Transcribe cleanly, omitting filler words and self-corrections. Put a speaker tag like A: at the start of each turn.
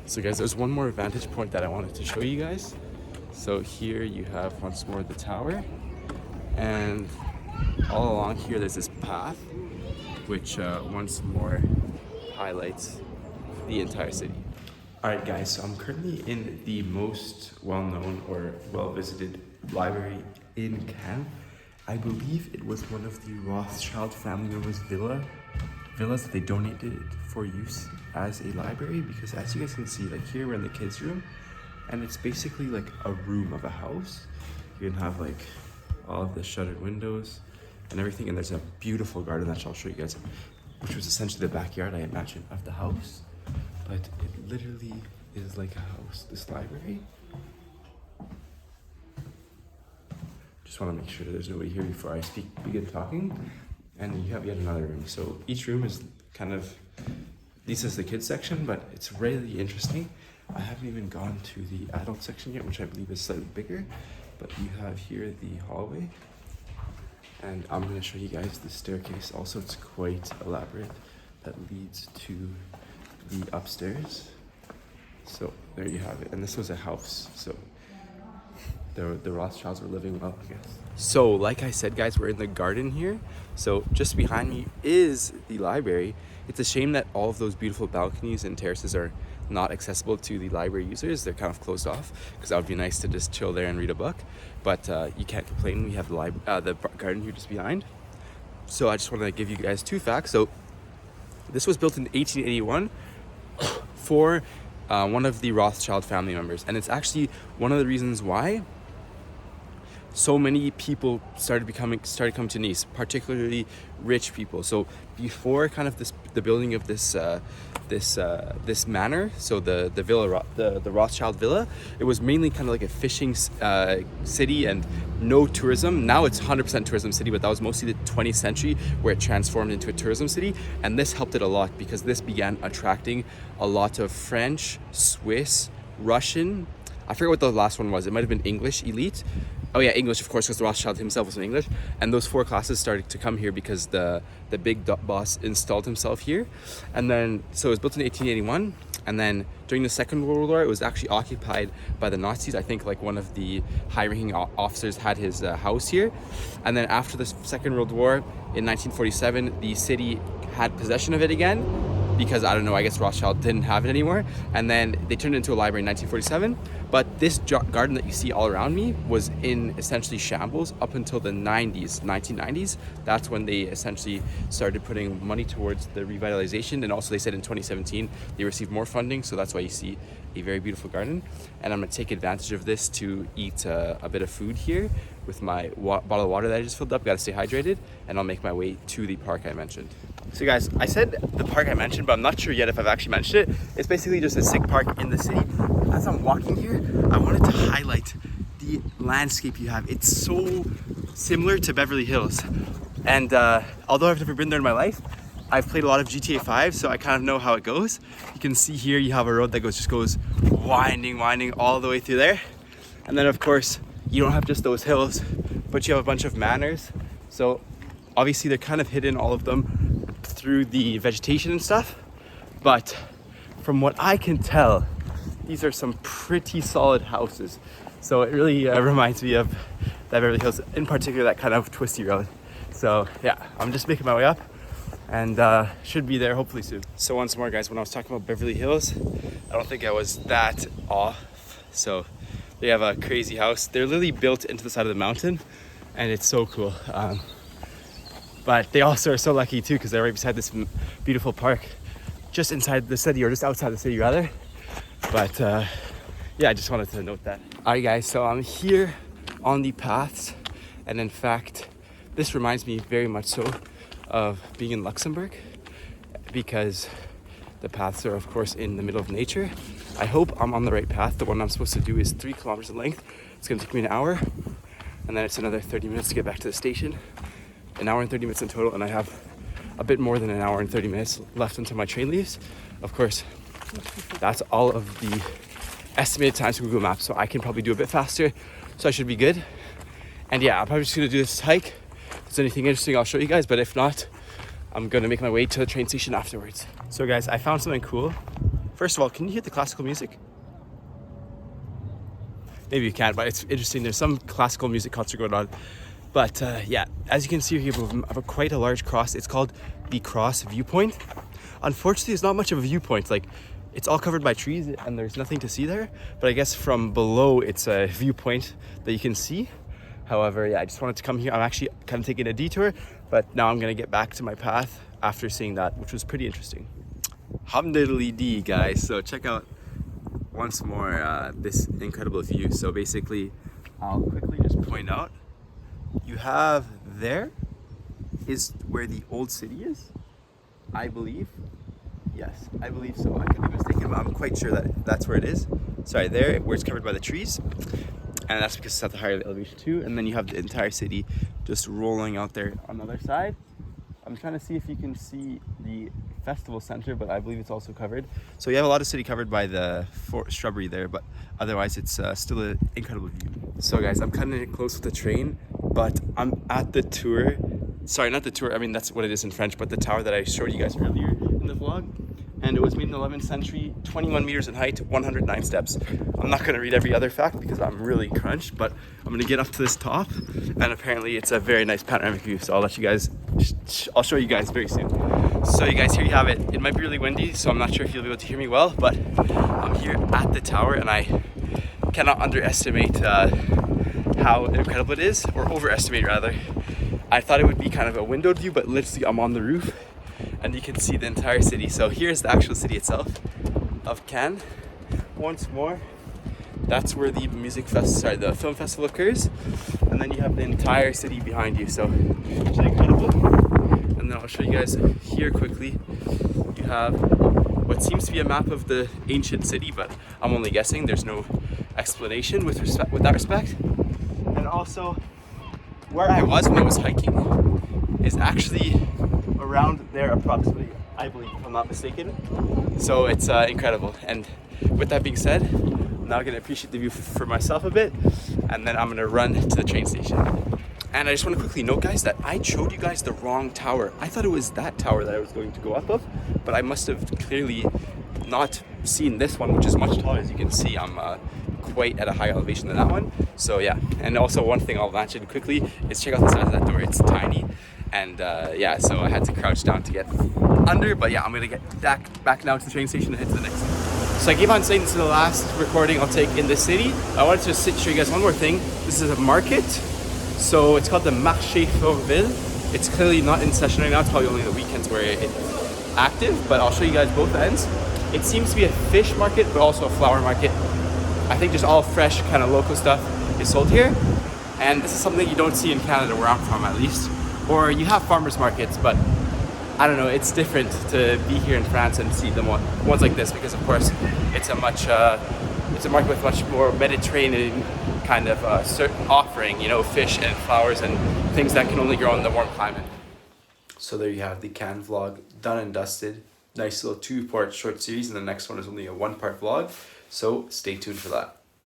A: So guys, there's one more vantage point that I wanted to show you guys. So here you have once more the tower, and all along here there's this path which once more highlights the entire city. Alright guys, so I'm currently in the most well-known or well-visited library in Cannes. I believe it was one of the Rothschild family members' villas that they donated for use as a library, because as you guys can see, like here we're in the kids' room, and it's basically like a room of a house. You can have like all of the shuttered windows and everything, and there's a beautiful garden that I'll show you guys, which was essentially the backyard, I imagine, of the house. But it literally is like a house, this library. Just want to make sure that there's nobody here before I begin talking. And you have yet another room. So each room is kind of, this is the kids section, but it's really interesting. I haven't even gone to the adult section yet, which I believe is slightly bigger. But you have here the hallway. And I'm going to show you guys the staircase. Also, it's quite elaborate, that leads to the upstairs. So there you have it. And this was a house. So the Rothschilds were living well, I guess. So like I said, guys, we're in the garden here. So just behind me is the library. It's a shame that all of those beautiful balconies and terraces are not accessible to the library users. They're kind of closed off, because that would be nice to just chill there and read a book. But you can't complain. We have the garden here just behind. So I just want to give you guys two facts. So this was built in 1881 for one of the Rothschild family members. And it's actually one of the reasons why so many people started coming to Nice, particularly rich people. So before kind of the building of this manor, so the villa, the Rothschild villa, it was mainly kind of like a fishing city and no tourism. Now it's 100% tourism city, but that was mostly the 20th century where it transformed into a tourism city, and this helped it a lot because this began attracting a lot of French, Swiss, Russian, I forget what the last one was. It might have been English elite. Oh yeah, English, of course, because the Rothschild himself was in English. And those four classes started to come here because the big boss installed himself here. And then, so it was built in 1881. And then during the Second World War, it was actually occupied by the Nazis. I think like one of the high-ranking officers had his house here. And then after the Second World War, in 1947, the city had possession of it again, because I don't know, I guess Rothschild didn't have it anymore. And then they turned it into a library in 1947. But this garden that you see all around me was in essentially shambles up until the 1990s. That's when they essentially started putting money towards the revitalization. And also they said in 2017, they received more funding. So that's why you see a very beautiful garden. And I'm gonna take advantage of this to eat a bit of food here with my bottle of water that I just filled up. Gotta stay hydrated, and I'll make my way to the park I mentioned. So guys, I said the park I mentioned, but I'm not sure yet if I've actually mentioned it. It's basically just a sick park in the city. As I'm walking here, I wanted to highlight the landscape you have. It's so similar to Beverly Hills. And although I've never been there in my life, I've played a lot of GTA 5, so I kind of know how it goes. You can see here you have a road that just goes winding all the way through there. And then of course, you don't have just those hills, but you have a bunch of manors. So obviously they're kind of hidden, all of them, through the vegetation and stuff. But from what I can tell, these are some pretty solid houses. So it really reminds me of that Beverly Hills, in particular that kind of twisty road. So yeah, I'm just making my way up, and should be there hopefully soon. So once more guys, when I was talking about Beverly Hills, I don't think I was that off. So they have a crazy house. They're literally built into the side of the mountain, and it's so cool. But they also are so lucky too, because they're right beside this beautiful park, just inside the city, or just outside the city rather. But yeah, I just wanted to note that. Alright guys, so I'm here on the paths, and in fact, this reminds me very much so of being in Luxembourg, because the paths are of course in the middle of nature. I hope I'm on the right path. The one I'm supposed to do is 3 kilometers in length. It's gonna take me an hour, and then it's another 30 minutes to get back to the station. An hour and 30 minutes in total, and I have a bit more than an hour and 30 minutes left until my train leaves. Of course, that's all of the estimated times from Google Maps, so I can probably do a bit faster, so I should be good. And yeah, I'm probably just gonna do this hike. If there's anything interesting, I'll show you guys, but if not, I'm gonna make my way to the train station afterwards. So guys, I found something cool. First of all, can you hear the classical music? Maybe you can't, but it's interesting. There's some classical music concert going on. But yeah, as you can see here, we have quite a large cross. It's called the Cross Viewpoint. Unfortunately, there's not much of a viewpoint. Like, it's all covered by trees and there's nothing to see there. But I guess from below, it's a viewpoint that you can see. However, yeah, I just wanted to come here. I'm actually kind of taking a detour, but now I'm gonna get back to my path after seeing that, which was pretty interesting. Hamdiddly guys, so check out once more this incredible view. So basically, I'll quickly just point out, you have there is where the old city is, I believe. Yes, I believe so. I could be mistaken, but I'm quite sure that that's where it is. Sorry, there, where it's covered by the trees. And that's because it's at the higher elevation too. And then you have the entire city just rolling out there on the other side. I'm trying to see if you can see the festival center, but I believe it's also covered. So you have a lot of city covered by the shrubbery there, but otherwise it's still an incredible view. So guys, I'm cutting it close with the train, but I'm at the tour. Sorry, not the tour, I mean that's what it is in French, but the tower that I showed you guys earlier in the vlog. And it was made in the 11th century, 21 meters in height, 109 steps. I'm not gonna read every other fact because I'm really crunched, but I'm gonna get up to this top, and apparently it's a very nice panoramic view, so I'll let you guys, I'll show you guys very soon. So you guys, here you have it. It might be really windy, so I'm not sure if you'll be able to hear me well, but I'm here at the tower, and I cannot underestimate how incredible it is, or overestimate rather. I thought it would be kind of a windowed view, but literally I'm on the roof, and you can see the entire city. So here's the actual city itself of Cannes. Once more, that's where the the film festival occurs, and then you have the entire city behind you. So it's incredible. And then I'll show you guys here quickly. You have what seems to be a map of the ancient city, but I'm only guessing. There's no explanation with that respect. And also, where I was when I was hiking is actually around there approximately, I believe, if I'm not mistaken. So it's incredible. And with that being said, I'm now gonna appreciate the view for myself a bit, and then I'm gonna run to the train station. And I just want to quickly note, guys, that I showed you guys the wrong tower. I thought it was that tower that I was going to go up of, but I must have clearly not seen this one, which is much taller. As you can see, I'm quite at a higher elevation than that one. So yeah, and also one thing I'll mention quickly is check out the size of that door. It's tiny. And yeah, so I had to crouch down to get under, but yeah, I'm gonna get back now to the train station and head to the next one. So I keep on saying this is the last recording I'll take in this city. I wanted to show you guys one more thing. This is a market. So it's called the Marché Fauville. It's clearly not in session right now. It's probably only the weekends where it's active, but I'll show you guys both ends. It seems to be a fish market, but also a flower market. I think just all fresh kind of local stuff is sold here. And this is something you don't see in Canada, where I'm from at least. Or you have farmers markets, but I don't know, it's different to be here in France and see them ones like this, because of course it's a market with much more Mediterranean kind of certain offering, you know, fish and flowers and things that can only grow in the warm climate. So there you have the Cannes vlog done and dusted. Nice little 2-part short series, and the next one is only a 1-part vlog, so stay tuned for that.